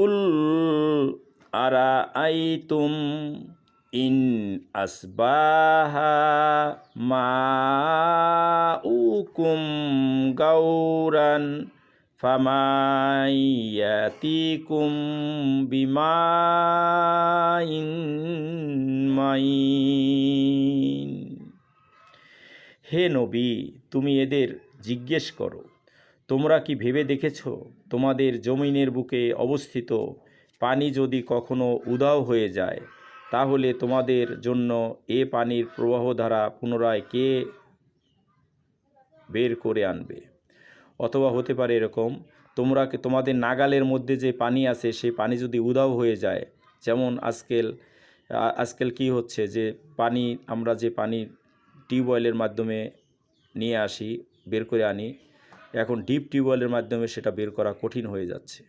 Ul আরাআইতুম in আসবাহা মাউকুম গাওরান ফামাইয়াতিকুম বিমাইন mine. হে নবী, তুমি এদের জিজ্ঞেস করো, তোমরা কি ভেবে দেখেছ তোমাদের জমিনের বুকে অবস্থিত পানি যদি কখনো উধাও হয়ে যায়, তাহলে তোমাদের জন্য এ পানির প্রবাহ দ্বারা পুনরায় কে বের করে আনবে? অথবা হতে পারে এরকম, তোমাদের নাগালের মধ্যে যে পানি আছে সেই পানি যদি উধাও হয়ে যায়, যেমন আজকাল কি হচ্ছে যে পানি, আমরা যে পানি টিউবওয়েলের মাধ্যমে নিয়ে আসি, বের করে আনি, এখন ডিপ টিউবওয়েলের মাধ্যমে সেটা বের করা কঠিন হয়ে যাচ্ছে।